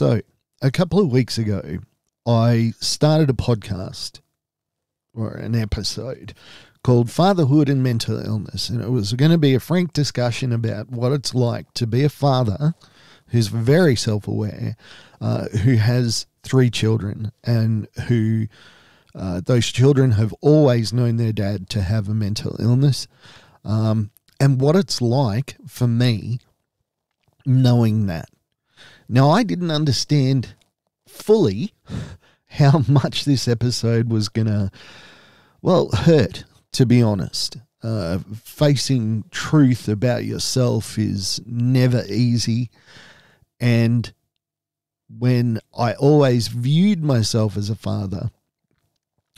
So, a couple of weeks ago, I started a podcast or an episode called Fatherhood and Mental Illness. And it was going to be a frank discussion about what it's like to be a father who's very self-aware, who has 3 children, and who those children have always known their dad to have a mental illness, and what it's like for me knowing that. Now, I didn't understand fully how much this episode was going to, hurt, to be honest. Facing truth about yourself is never easy. And when I always viewed myself as a father,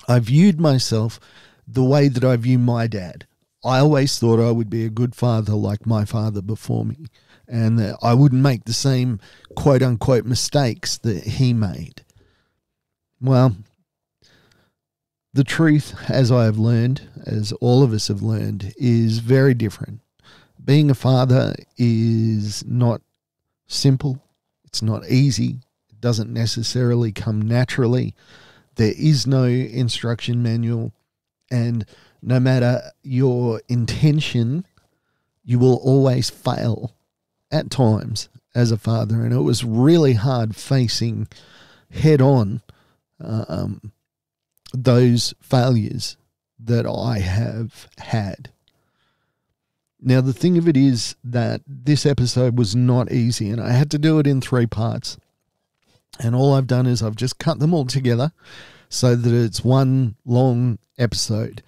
I viewed myself the way that I view my dad. I always thought I would be a good father like my father before me, and that I wouldn't make the same quote-unquote mistakes that he made. Well, the truth, as I have learned, as all of us have learned, is very different. Being a father is not simple. It's not easy. It doesn't necessarily come naturally. There is no instruction manual, and no matter your intention, you will always fail at times as a father. And it was really hard facing head on those failures that I have had. Now, the thing of it is that this episode was not easy, and I had to do it in 3 parts. And all I've done is I've just cut them all together so that it's one long episode.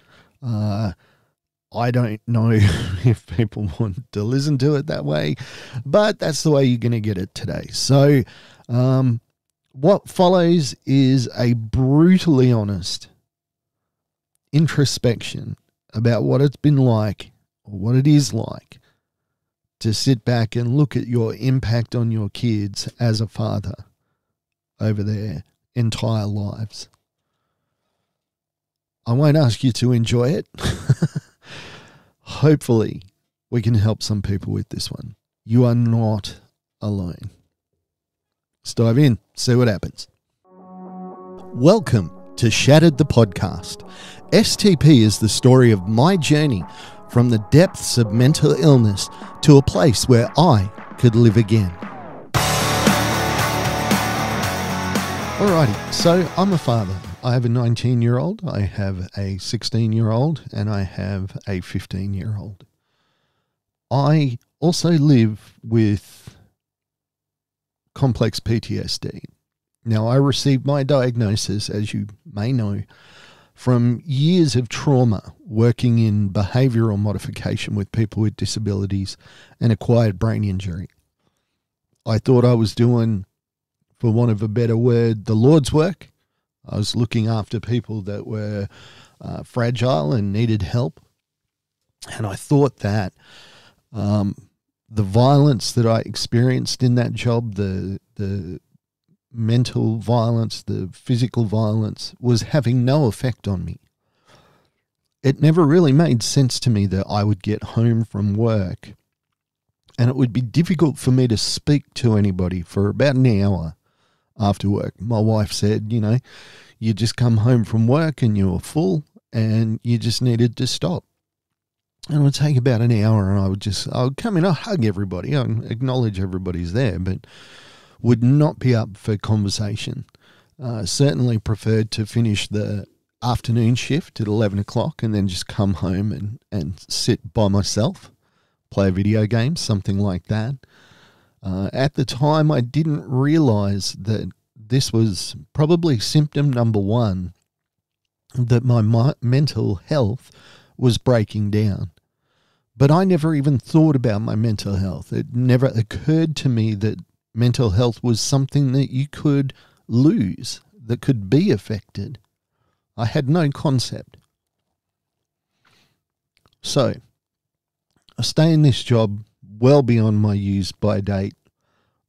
I don't know if people want to listen to it that way, but that's the way you're going to get it today. So what follows is a brutally honest introspection about what it's been like, or what it is like, to sit back and look at your impact on your kids as a father over their entire lives. I won't ask you to enjoy it. Hopefully, we can help some people with this one. You are not alone. Let's dive in, see what happens. Welcome to Shattered the Podcast. STP is the story of my journey from the depths of mental illness to a place where I could live again. Alrighty, so I'm a father. I have a 19-year-old, I have a 16-year-old, and I have a 15-year-old. I also live with complex PTSD. Now, I received my diagnosis, as you may know, from years of trauma working in behavioural modification with people with disabilities and acquired brain injury. I thought I was doing, for want of a better word, the Lord's work. I was looking after people that were fragile and needed help. And I thought that the violence that I experienced in that job, the mental violence, the physical violence, was having no effect on me. It never really made sense to me that I would get home from work and it would be difficult for me to speak to anybody for about an hour after work. My wife said, you just come home from work and you were full and you just needed to stop. And it would take about an hour, and I would come in, I'd hug everybody, I'd acknowledge everybody's there, but would not be up for conversation. Certainly preferred to finish the afternoon shift at 11 o'clock and then just come home and sit by myself, play a video game, something like that. At the time, I didn't realize that this was probably symptom number 1, that my mental health was breaking down. But I never even thought about my mental health. It never occurred to me that mental health was something that you could lose, that could be affected. I had no concept. So, I stay in this job well beyond my use by date.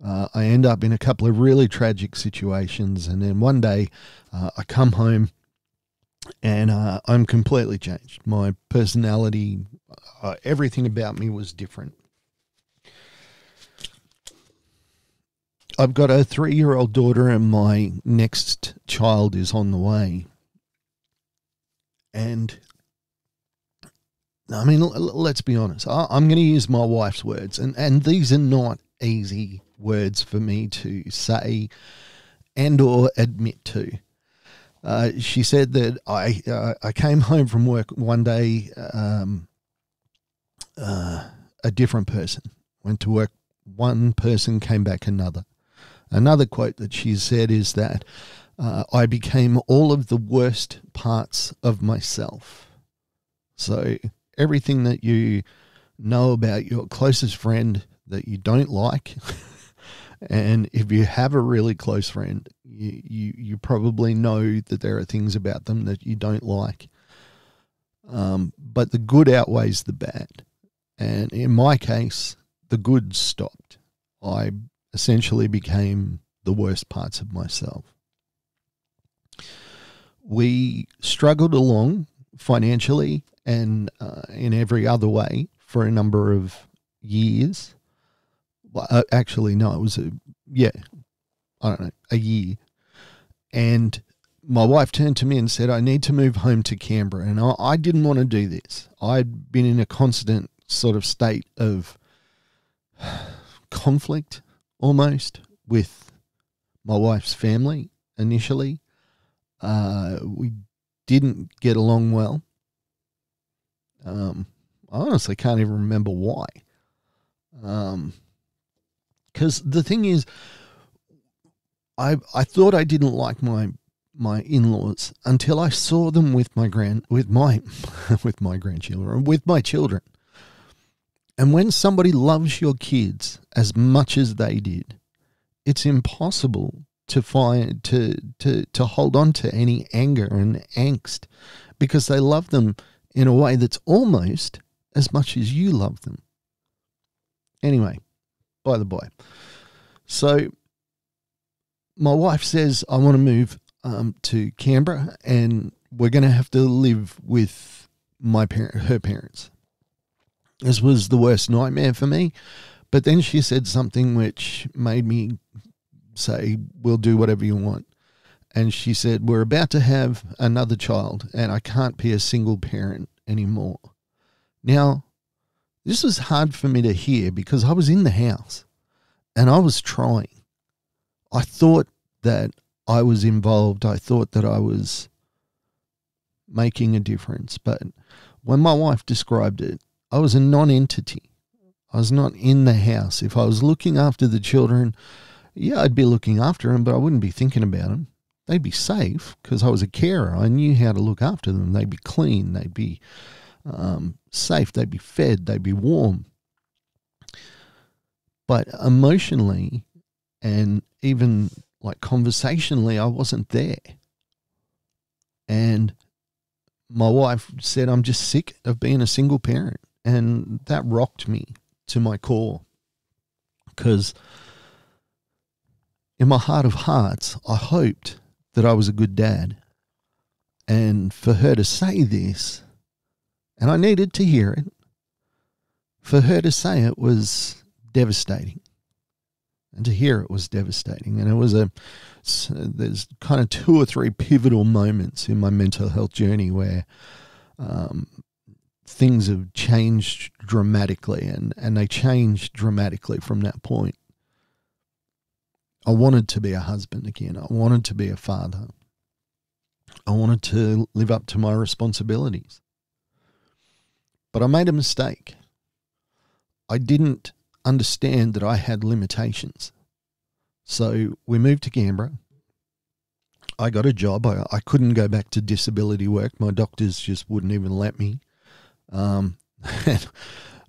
I end up in a couple of really tragic situations, and then one day I come home and I'm completely changed. My personality, everything about me was different. I've got a 3-year-old daughter, and my next child is on the way. And I mean, let's be honest. I'm going to use my wife's words, and these are not easy words for me to say and or admit to. She said that I came home from work one day, a different person. Went to work, one person, came back another. Another quote that she said is that I became all of the worst parts of myself. So everything that you know about your closest friend that you don't like, and if you have a really close friend, you probably know that there are things about them that you don't like. But the good outweighs the bad. And in my case, the good stopped. I essentially became the worst parts of myself. We struggled along financially and in every other way for a number of years. Well, actually, no, it was a year. And my wife turned to me and said, I need to move home to Canberra. And I didn't want to do this. I'd been in a constant sort of state of conflict almost with my wife's family initially. We didn't get along well. I honestly can't even remember why. Because the thing is, I thought I didn't like my in-laws until I saw them with my grandchildren, with my children. And when somebody loves your kids as much as they did, it's impossible to hold on to any anger and angst, because they love them in a way that's almost as much as you love them. Anyway, by the by. So my wife says, I want to move to Canberra, and we're going to have to live with her parents. This was the worst nightmare for me. But then she said something which made me say, we'll do whatever you want. And she said, we're about to have another child, and I can't be a single parent anymore. Now, this was hard for me to hear because I was in the house and I was trying. I thought that I was involved. I thought that I was making a difference. But when my wife described it, I was a non-entity. I was not in the house. If I was looking after the children, yeah, I'd be looking after them, but I wouldn't be thinking about them. They'd be safe because I was a carer. I knew how to look after them. They'd be clean. They'd be safe. They'd be fed. They'd be warm. But emotionally and even like conversationally, I wasn't there. And my wife said, I'm just sick of being a single parent. And that rocked me to my core, because in my heart of hearts, I hoped that I was a good dad. And for her to say this, and I needed to hear it, for her to say it was devastating. And to hear it was devastating. And it was there's kind of 2 or 3 pivotal moments in my mental health journey where things have changed dramatically, and they changed dramatically from that point. I wanted to be a husband again. I wanted to be a father. I wanted to live up to my responsibilities. But I made a mistake. I didn't understand that I had limitations. So we moved to Canberra. I got a job. I couldn't go back to disability work. My doctors just wouldn't even let me. And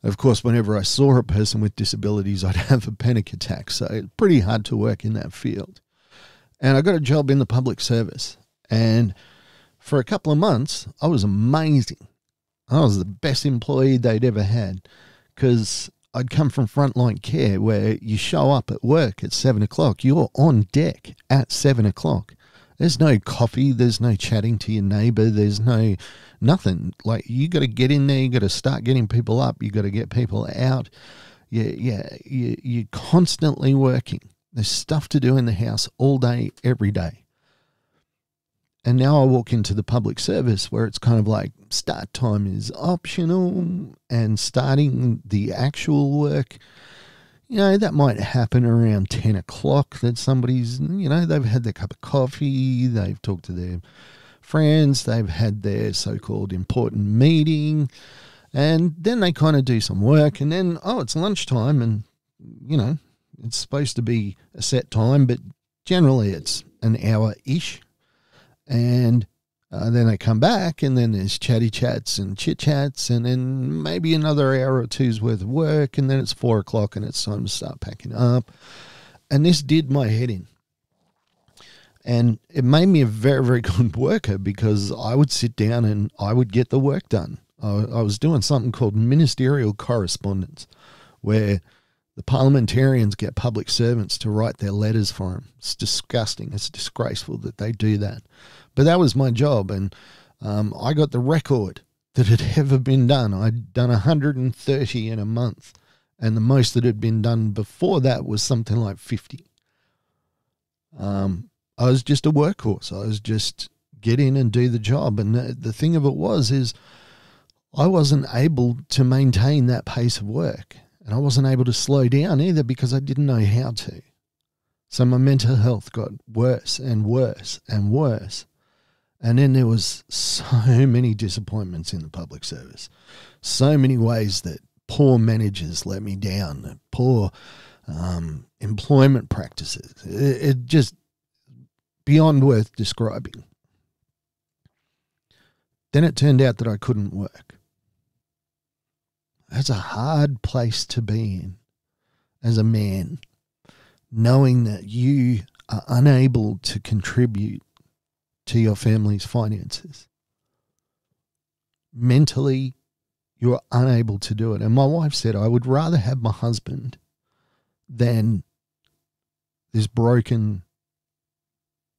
of course, whenever I saw a person with disabilities, I'd have a panic attack. So it's pretty hard to work in that field. And I got a job in the public service. And for a couple of months, I was amazing. I was the best employee they'd ever had, because I'd come from frontline care where you show up at work at 7 o'clock. You're on deck at 7 o'clock. There's no coffee. There's no chatting to your neighbour. There's no nothing. Like, you got to get in there. You got to start getting people up. You got to get people out. You're constantly working. There's stuff to do in the house all day, every day. And now I walk into the public service where it's kind of like start time is optional, and starting the actual work, that might happen around 10 o'clock, that somebody's, they've had their cup of coffee, they've talked to their friends, they've had their so-called important meeting, and then they kind of do some work, and then, it's lunchtime, and, it's supposed to be a set time, but generally it's an hour-ish. And then they come back, and then there's chatty chats and chit chats, and then maybe another hour or two's worth of work, and then it's 4 o'clock and it's time to start packing up. And this did my head in. And it made me a very, very good worker, because I would sit down and I would get the work done. I was doing something called ministerial correspondence, where the parliamentarians get public servants to write their letters for them. It's disgusting. It's disgraceful that they do that. But that was my job, and I got the record that had ever been done. I'd done 130 in a month, and the most that had been done before that was something like 50. I was just a workhorse. I was just get in and do the job. And the thing of it is I wasn't able to maintain that pace of work. And I wasn't able to slow down either, because I didn't know how to. So my mental health got worse and worse and worse. And then there was so many disappointments in the public service. So many ways that poor managers let me down, poor employment practices. It just beyond worth describing. Then it turned out that I couldn't work. That's a hard place to be in as a man, knowing that you are unable to contribute to your family's finances. Mentally, you're unable to do it. And my wife said, I would rather have my husband than this broken,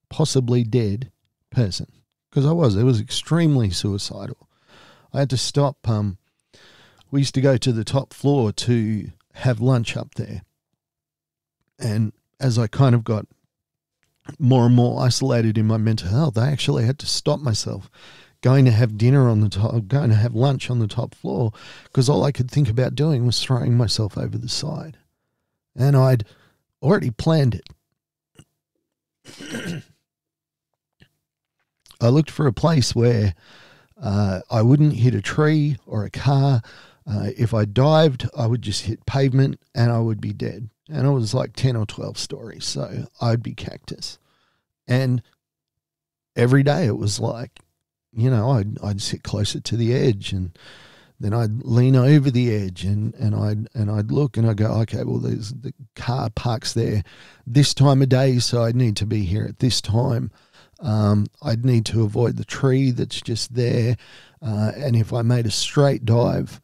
possibly dead person. Because it was extremely suicidal. I had to stop. We used to go to the top floor to have lunch up there. And as I kind of got more and more isolated in my mental health, I actually had to stop myself going to have dinner on the top, going to have lunch on the top floor, because all I could think about doing was throwing myself over the side. And I'd already planned it. I looked for a place where I wouldn't hit a tree or a car. If I dived, I would just hit pavement and I would be dead. And it was like 10 or 12 stories, so I'd be cactus. And every day it was like, I'd sit closer to the edge, and then I'd lean over the edge, and I'd look and I'd go, okay, well, there's the car parks there this time of day, so I'd need to be here at this time. I'd need to avoid the tree that's just there. And if I made a straight dive,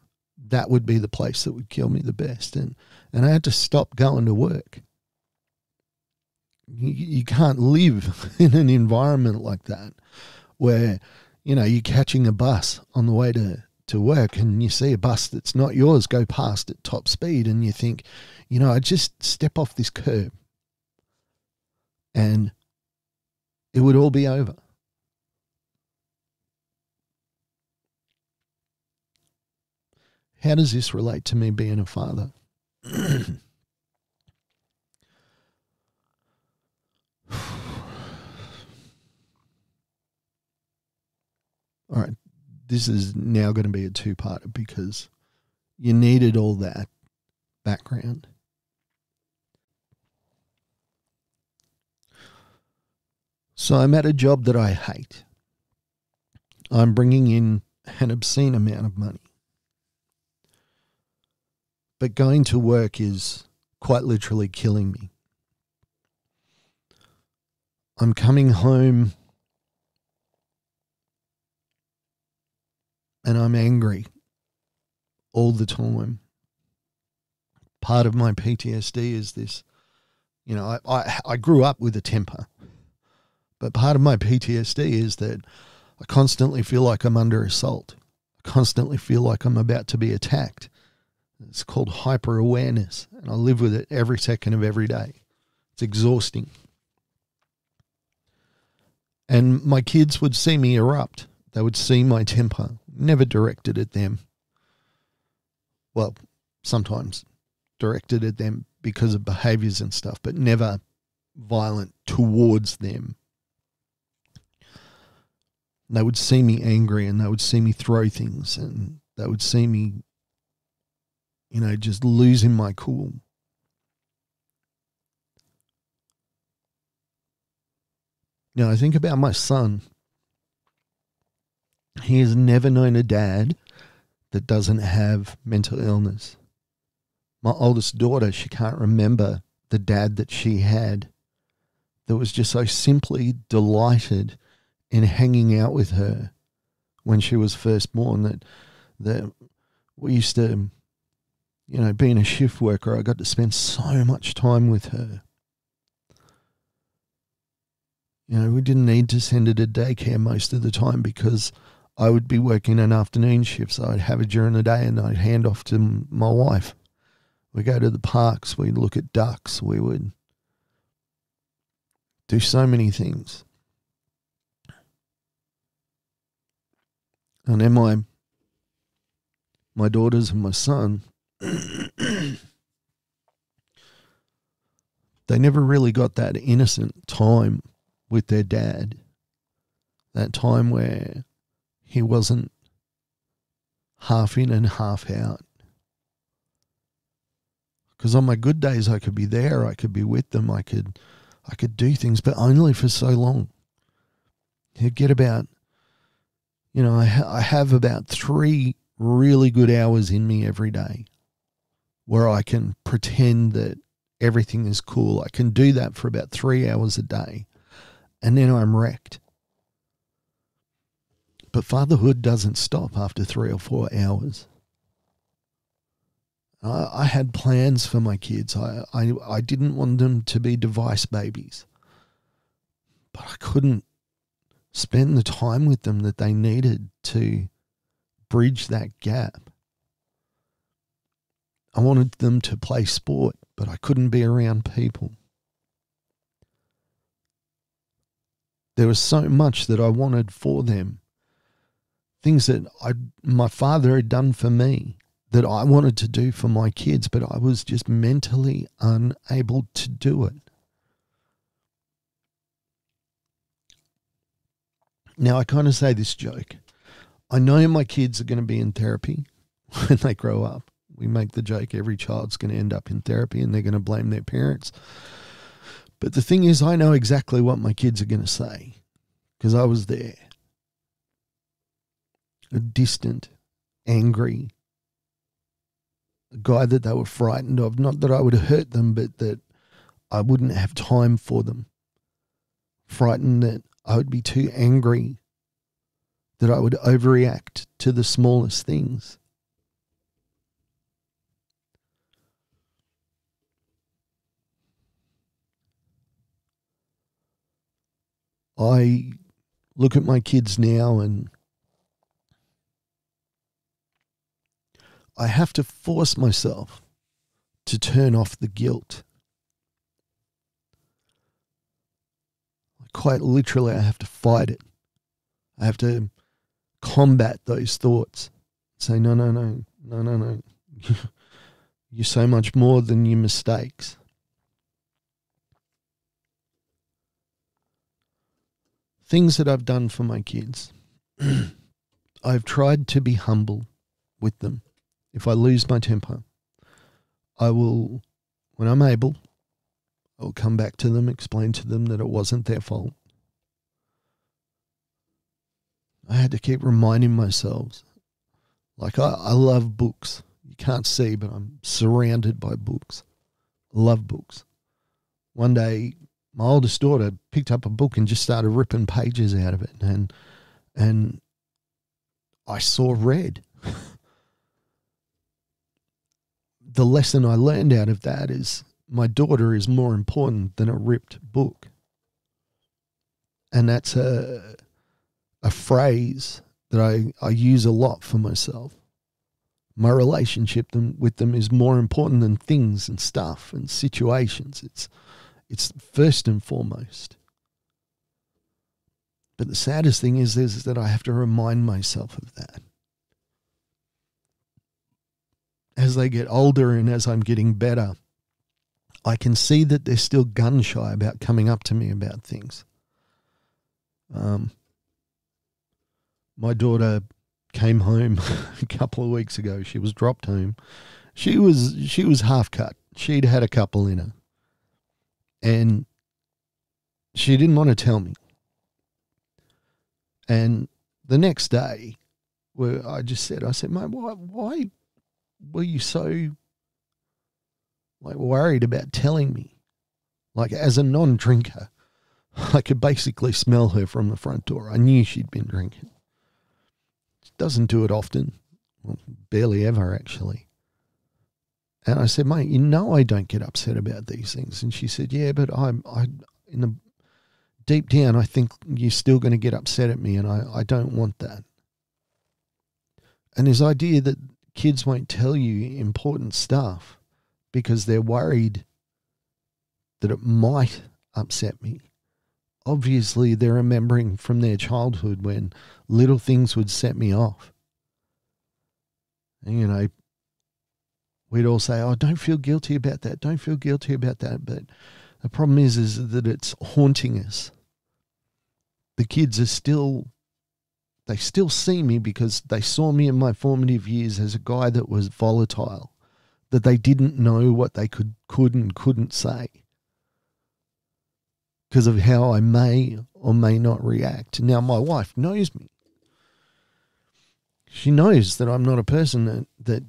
that would be the place that would kill me the best. And I had to stop going to work. You can't live in an environment like that where, you're catching a bus on the way to work, and you see a bus that's not yours go past at top speed, and you think, I just step off this curb and it would all be over. How does this relate to me being a father? All right, this is now going to be a two-parter, because you needed all that background. So I'm at a job that I hate. I'm bringing in an obscene amount of money. But going to work is quite literally killing me. I'm coming home and I'm angry all the time. Part of my PTSD is this, I grew up with a temper, but part of my PTSD is that I constantly feel like I'm under assault. I constantly feel like I'm about to be attacked. It's called hyper-awareness, and I live with it every second of every day. It's exhausting. And my kids would see me erupt. They would see my temper, never directed at them. Well, sometimes directed at them because of behaviours and stuff, but never violent towards them. They would see me angry and they would see me throw things and they would see me, just losing my cool. Now, I think about my son. He has never known a dad that doesn't have mental illness. My oldest daughter, she can't remember the dad that she had that was just so simply delighted in hanging out with her when she was first born that we used to, being a shift worker, I got to spend so much time with her. We didn't need to send her to daycare most of the time because I would be working an afternoon shift, so I'd have her during the day and I'd hand off to my wife. We'd go to the parks, we'd look at ducks, we would do so many things. And then my daughters and my son, they never really got that innocent time with their dad. That time where he wasn't half in and half out. Because on my good days, I could be there, I could be with them, I could do things, but only for so long. You get about, I have about 3 really good hours in me every day where I can pretend that everything is cool. I can do that for about 3 hours a day, and then I'm wrecked. But fatherhood doesn't stop after 3 or 4 hours. I had plans for my kids. I didn't want them to be device babies. But I couldn't spend the time with them that they needed to bridge that gap. I wanted them to play sport, but I couldn't be around people. There was so much that I wanted for them. Things that my father had done for me that I wanted to do for my kids, but I was just mentally unable to do it. Now, I kind of say this joke. I know my kids are going to be in therapy when they grow up. We make the joke every child's going to end up in therapy and they're going to blame their parents. But the thing is, I know exactly what my kids are going to say because I was there. A distant, angry, a guy that they were frightened of. Not that I would hurt them, but that I wouldn't have time for them. Frightened that I would be too angry, that I would overreact to the smallest things. I look at my kids now and I have to force myself to turn off the guilt. Quite literally, I have to fight it. I have to combat those thoughts. Say, no. You're so much more than your mistakes. Things that I've done for my kids. I've tried to be humble with them. If I lose my temper, I will, when I'm able, I'll come back to them, explain to them that it wasn't their fault. I had to keep reminding myself, like I love books. You can't see, but I'm surrounded by books. I love books. One day, my oldest daughter picked up a book and just started ripping pages out of it. And I saw red. The lesson I learned out of that is my daughter is more important than a ripped book. And that's a phrase that I use a lot for myself. My relationship with them is more important than things and stuff and situations. It's first and foremost. But the saddest thing is that I have to remind myself of that. As they get older and as I'm getting better, I can see that they're still gun shy about coming up to me about things. My daughter came home a couple of weeks ago. She was dropped home. She was half cut. She'd had a couple in her. And she didn't want to tell me. And the next day, I said, mate, why were you so worried about telling me? As a non-drinker, I could basically smell her from the front door. I knew she'd been drinking. She doesn't do it often. Well, barely ever, actually. And I said, mate, I don't get upset about these things. And she said, yeah, but deep down, I think you're still going to get upset at me, and I don't want that. And this idea that kids won't tell you important stuff because they're worried that it might upset me. Obviously, they're remembering from their childhood when little things would set me off. And, we'd all say, oh, don't feel guilty about that. Don't feel guilty about that. But the problem is that it's haunting us. The kids they still see me because they saw me in my formative years as a guy that was volatile, that they didn't know what they could and couldn't say because of how I may or may not react. Now, my wife knows me. She knows that I'm not a person that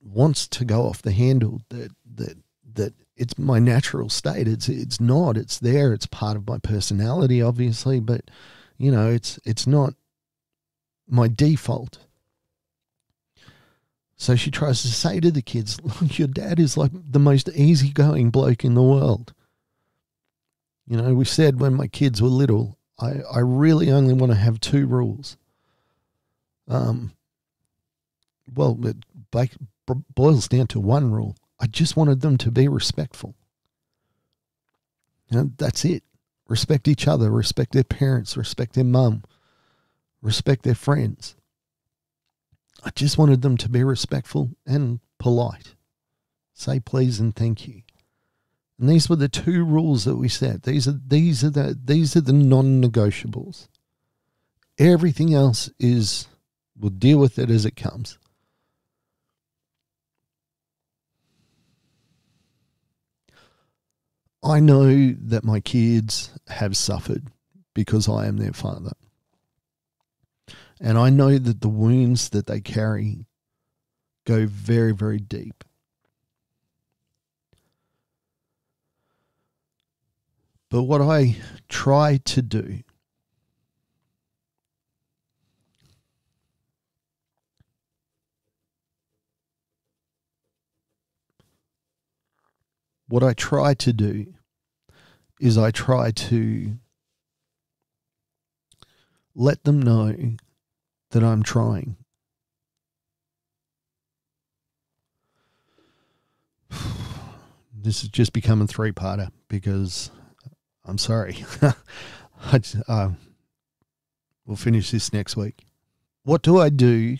wants to go off the handle, that it's my natural state. It's not. It's there. It's part of my personality, obviously, but it's not my default. So she tries to say to the kids, look, your dad is like the most easygoing bloke in the world. We said when my kids were little, I really only want to have 2 rules. It boils down to 1 rule. I just wanted them to be respectful. That's it. Respect each other, respect their parents, respect their mum, respect their friends. I just wanted them to be respectful and polite. Say please and thank you. And these were the 2 rules that we set. These are the non-negotiables. Everything else we'll deal with it as it comes. I know that my kids have suffered because I am their father. And I know that the wounds that they carry go very, very deep. But what I try to do is I try to let them know that I'm trying. This has just become a 3-parter because I'm sorry. We'll finish this next week. What do I do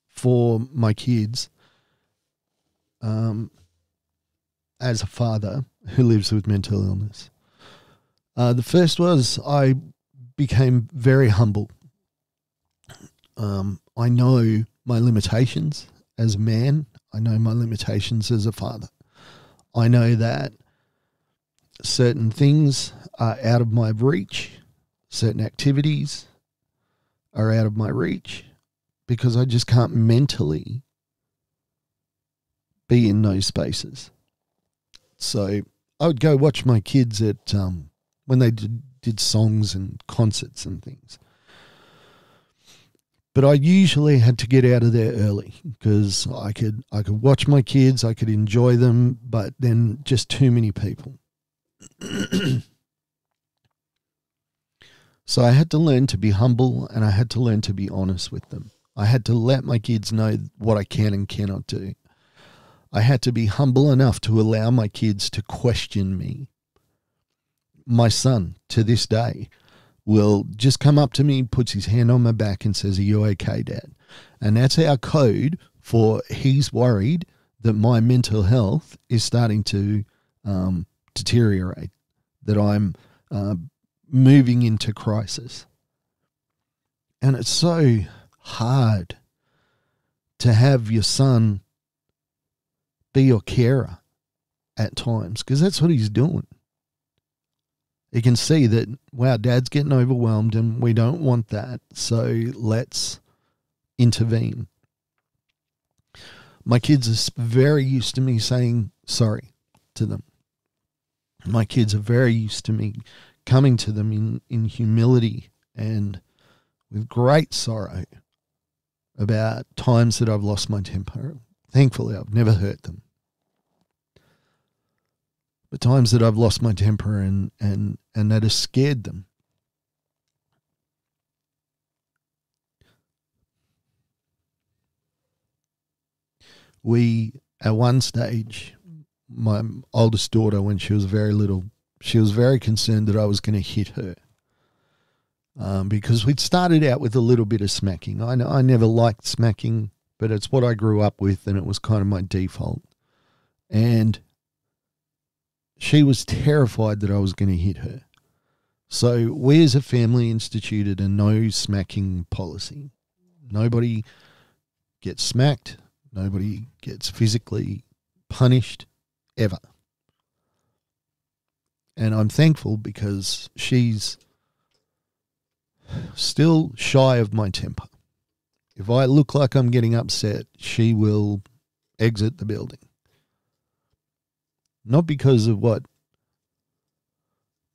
for my kids as a father who lives with mental illness? The first was I became very humble. I know my limitations as a man. I know my limitations as a father. I know that certain things are out of my reach. Certain activities are out of my reach because I just can't mentally be in those spaces. So I would go watch my kids at when they did songs and concerts and things. But I usually had to get out of there early because I could watch my kids, I could enjoy them, but then just too many people. So I had to learn to be humble and I had to learn to be honest with them. I had to let my kids know what I can and cannot do. I had to be humble enough to allow my kids to question me my son to this day will just come up to me, puts his hand on my back and says, "Are you okay, Dad?" And that's our code for he's worried that my mental health is starting to deteriorate, that I'm moving into crisis. And it's so hard to have your son be your carer at times, because that's what he's doing. You can see that, wow, Dad's getting overwhelmed and we don't want that, so let's intervene. My kids are very used to me saying sorry to them. My kids are very used to me coming to them in humility and with great sorrow about times that I've lost my temper. Thankfully, I've never hurt them. But times that I've lost my temper and that has scared them. We, at one stage, my oldest daughter, when she was very little, she was very concerned that I was going to hit her. Because we'd started out with a little bit of smacking. I never liked smacking, but it's what I grew up with and it was kind of my default. And she was terrified that I was going to hit her. So we as a family instituted a no smacking policy. Nobody gets smacked. Nobody gets physically punished ever. And I'm thankful because she's still shy of my temper. If I look like I'm getting upset, she will exit the building. Not because of what,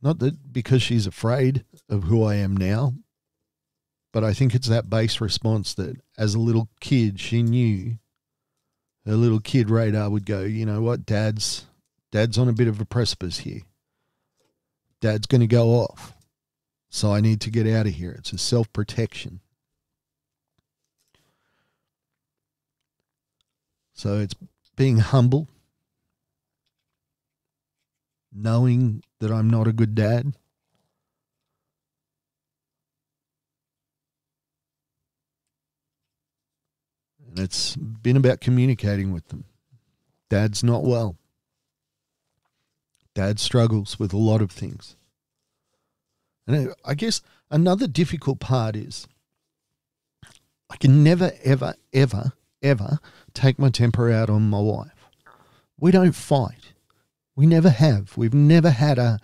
not that because she's afraid of who I am now, but I think it's that base response that as a little kid, she knew her little kid radar would go, you know what, Dad's on a bit of a precipice here. Dad's going to go off. So I need to get out of here. It's a self-protection. So it's being humble, knowing that I'm not a good dad. And it's been about communicating with them. Dad's not well. Dad struggles with a lot of things. And I guess another difficult part is I can never, ever, ever, ever take my temper out on my wife. We don't fight. We never have. We've never had a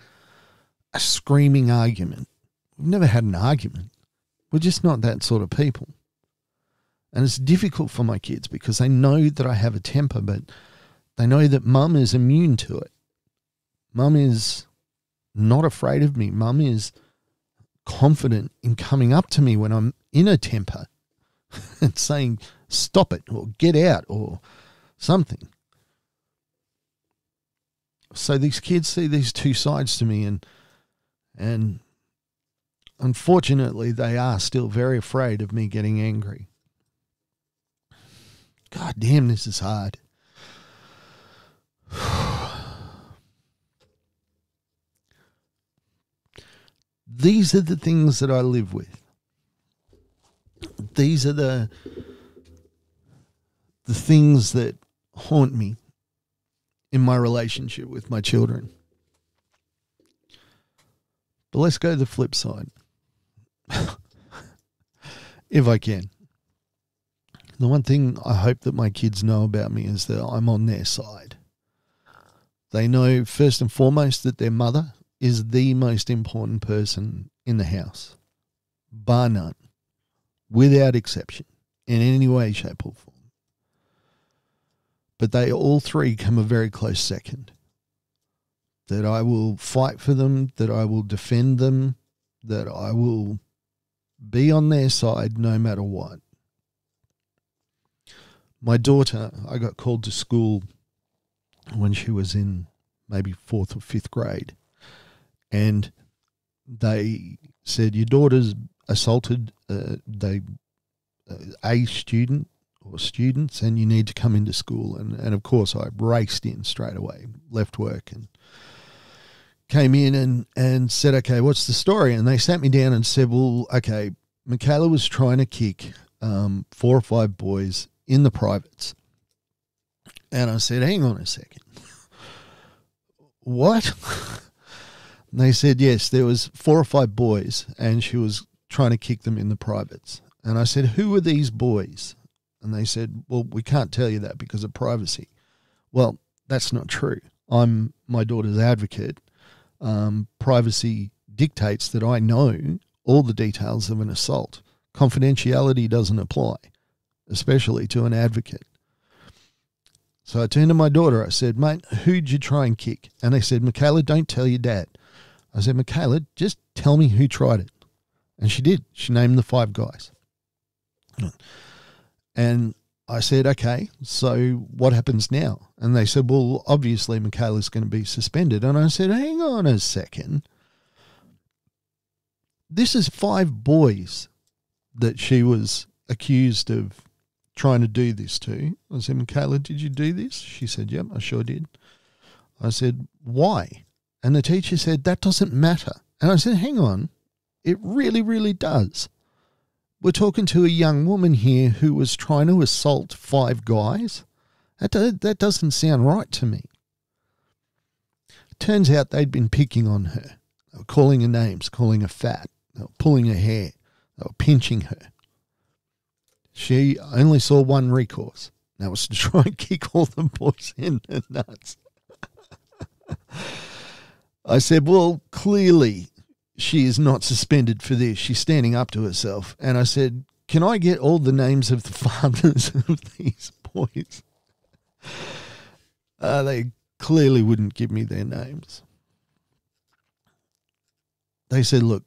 screaming argument. We've never had an argument. We're just not that sort of people. And it's difficult for my kids because they know that I have a temper, but they know that Mum is immune to it. Mum is not afraid of me. Mum is confident in coming up to me when I'm in a temper and saying, stop it, or get out, or something. So these kids see these two sides to me, and unfortunately they are still very afraid of me getting angry. God damn, this is hard. These are the things that I live with. These are the things that haunt me in my relationship with my children. But let's go to the flip side. If I can. The one thing I hope that my kids know about me is that I'm on their side. They know first and foremost that their mother is the most important person in the house, bar none, without exception, in any way, shape or form. But they all three come a very close second. That I will fight for them, that I will defend them, that I will be on their side no matter what. My daughter, I got called to school when she was in maybe 4th or 5th grade. And they said, your daughter's assaulted a student or students and you need to come into school. And of course, I raced in straight away, left work and came in and said, okay, what's the story? And they sat me down and said, well, okay, Michaela was trying to kick 4 or 5 boys in the privates. And I said, hang on a second. What? And they said, yes, there was 4 or 5 boys and she was trying to kick them in the privates. And I said, who are these boys? And they said, well, we can't tell you that because of privacy. Well, that's not true. I'm my daughter's advocate. Privacy dictates that I know all the details of an assault. Confidentiality doesn't apply, especially to an advocate. So I turned to my daughter. I said, mate, who'd you try and kick? And they said, Michaela, don't tell your dad. I said, Michaela, just tell me who tried it. And she did. She named the 5 guys. And I said, okay, so what happens now? And they said, well, obviously Michaela's going to be suspended. And I said, hang on a second. This is 5 boys that she was accused of trying to do this to. I said, Michaela, did you do this? She said, yep, I sure did. I said, why? And the teacher said, that doesn't matter. And I said, hang on, it really, really does. We're talking to a young woman here who was trying to assault 5 guys. That doesn't sound right to me. Turns out they'd been picking on her. They were calling her names, calling her fat. They were pulling her hair. They were pinching her. She only saw one recourse. That was to try and kick all the boys in the nuts. I said, well, clearly she is not suspended for this. She's standing up to herself. And I said, can I get all the names of the fathers of these boys? They clearly wouldn't give me their names. They said, look,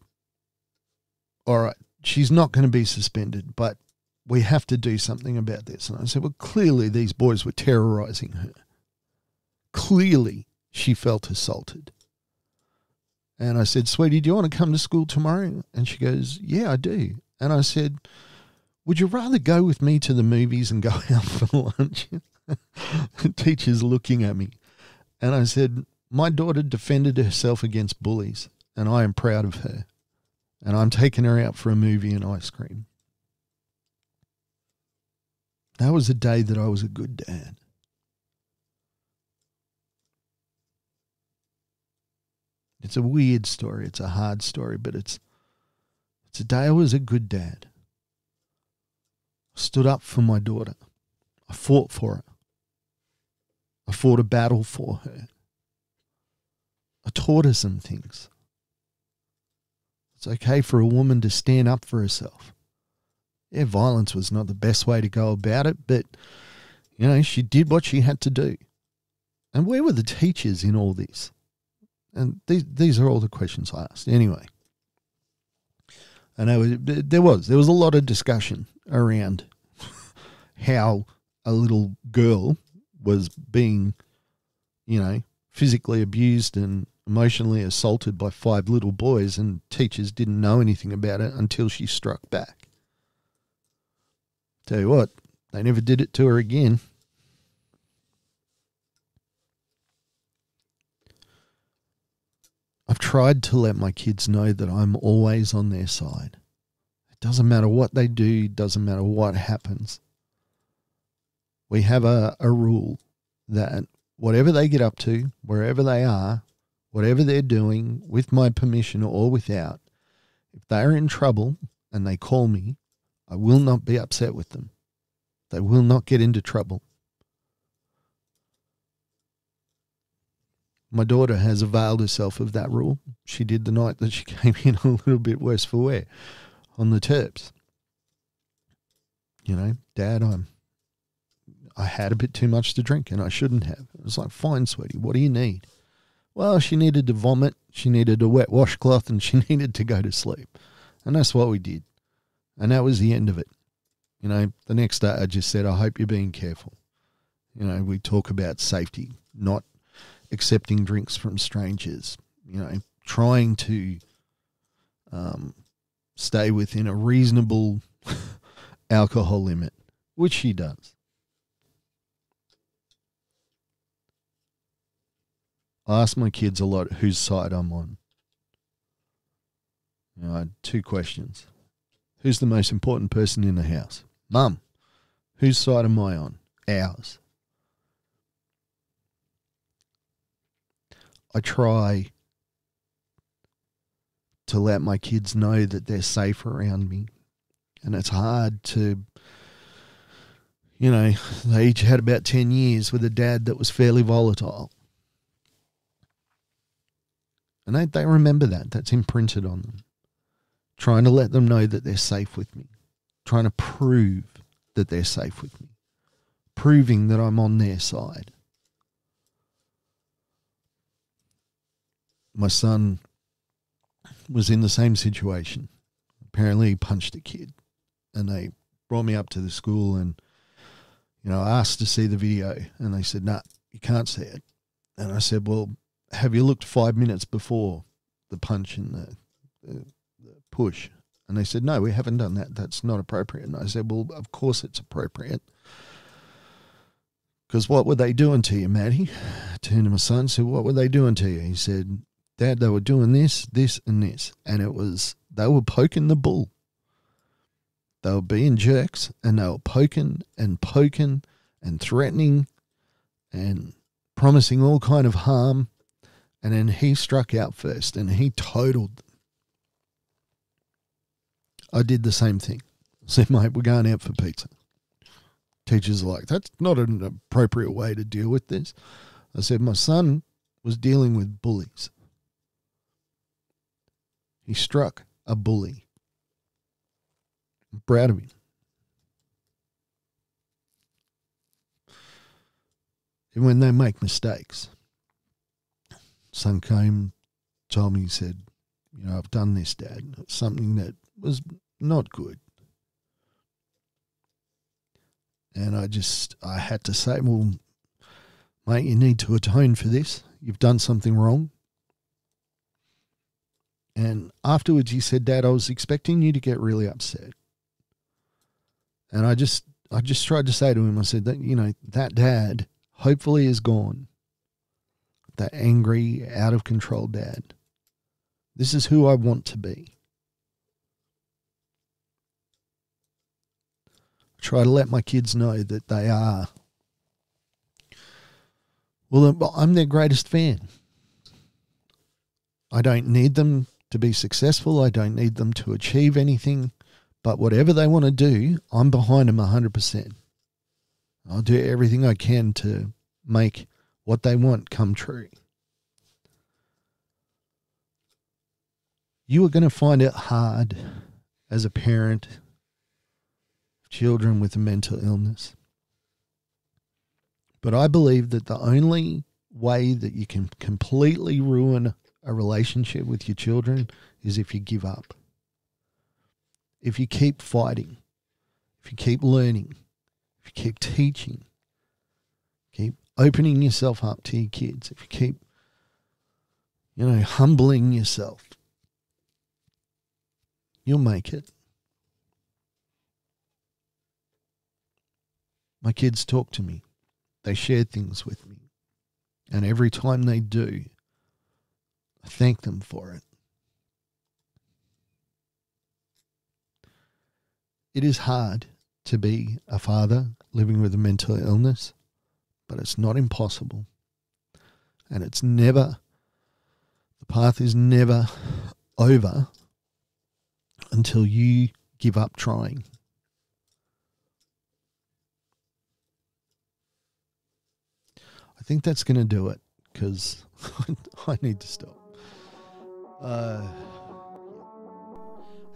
all right, she's not going to be suspended, but we have to do something about this. And I said, well, clearly these boys were terrorizing her. Clearly she felt assaulted. And I said, sweetie, do you want to come to school tomorrow? And she goes, yeah, I do. And I said, would you rather go with me to the movies and go out for lunch? The teacher's looking at me. And I said, my daughter defended herself against bullies, and I am proud of her. And I'm taking her out for a movie and ice cream. That was a day that I was a good dad. It's a weird story. It's a hard story, but it's a day I was a good dad. I stood up for my daughter. I fought for her. I fought a battle for her. I taught her some things. It's okay for a woman to stand up for herself. Yeah, violence was not the best way to go about it, but, you know, she did what she had to do. And where were the teachers in all this? And these are all the questions I asked. Anyway, I know there was a lot of discussion around how a little girl was being, you know, physically abused and emotionally assaulted by 5 little boys, and teachers didn't know anything about it until she struck back. Tell you what, they never did it to her again. I've tried to let my kids know that I'm always on their side. It doesn't matter what they do, it doesn't matter what happens. We have a rule that whatever they get up to, wherever they are, whatever they're doing, with my permission or without, if they're in trouble and they call me, I will not be upset with them. They will not get into trouble. My daughter has availed herself of that rule. She did the night that she came in a little bit worse for wear on the terps. You know, Dad, I had a bit too much to drink and I shouldn't have. It was like, fine, sweetie, what do you need? Well, she needed to vomit, she needed a wet washcloth, and she needed to go to sleep. And that's what we did. And that was the end of it. You know, the next day I just said, I hope you're being careful. You know, we talk about safety, not accepting drinks from strangers, you know, trying to stay within a reasonable alcohol limit, which she does. I ask my kids a lot whose side I'm on. I had 2 questions. Who's the most important person in the house? Mum. Whose side am I on? Ours. I try to let my kids know that they're safe around me. And it's hard to, they each had about 10 years with a dad that was fairly volatile. And they remember that. That's imprinted on them. Trying to let them know that they're safe with me. Trying to prove that they're safe with me. Proving that I'm on their side. My son was in the same situation. Apparently he punched a kid. And they brought me up to the school and, I asked to see the video. And they said, "No, you can't see it." And I said, "Well, have you looked 5 minutes before the punch and the push?" And they said, "No, we haven't done that. That's not appropriate." And I said, "Well, of course it's appropriate. Because what were they doing to you, Matty?" I turned to my son and said, "What were they doing to you?" He said, "Dad, they were doing this, this, and this." And they were poking the bull. They were being jerks, and they were poking and threatening and promising all kind of harm. And then he struck out first, and he totaled them. I did the same thing. I said, "Mate, we're going out for pizza." Teachers are like, "That's not an appropriate way to deal with this." I said, "My son was dealing with bullies. He struck a bully. I'm proud of him." And when they make mistakes, son came, told me, he said, "I've done this, Dad. It's something that was not good." And I had to say, "Well, mate, you need to atone for this. You've done something wrong." And afterwards he said, "Dad, I was expecting you to get really upset." And I just tried to say to him, I said that, that dad hopefully is gone. That angry, out of control dad. This is who I want to be. I try to let my kids know that they are. Well, I'm their greatest fan. I don't need them to be successful. I don't need them to achieve anything. But whatever they want to do, I'm behind them 100%. I'll do everything I can to make what they want come true. You are going to find it hard as a parent of children with a mental illness. But I believe that the only way that you can completely ruin a relationship with your children is if you give up. If you keep fighting, if you keep learning, if you keep teaching, keep opening yourself up to your kids, if you keep, humbling yourself, you'll make it. My kids talk to me. They share things with me. And every time they do, I thank them for it. It is hard to be a father living with a mental illness, but it's not impossible. And the path is never over until you give up trying. I think that's going to do it because I need to stop.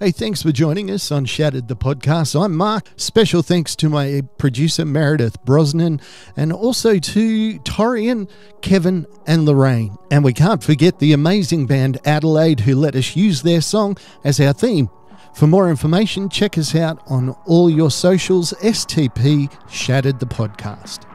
Hey, thanks for joining us on Shattered the Podcast. I'm Mark. Special thanks to my producer, Meredith Brosnan, and also to Torian, Kevin, and Lorraine. And we can't forget the amazing band Adelaide, who let us use their song as our theme. For more information, check us out on all your socials, STP Shattered the Podcast.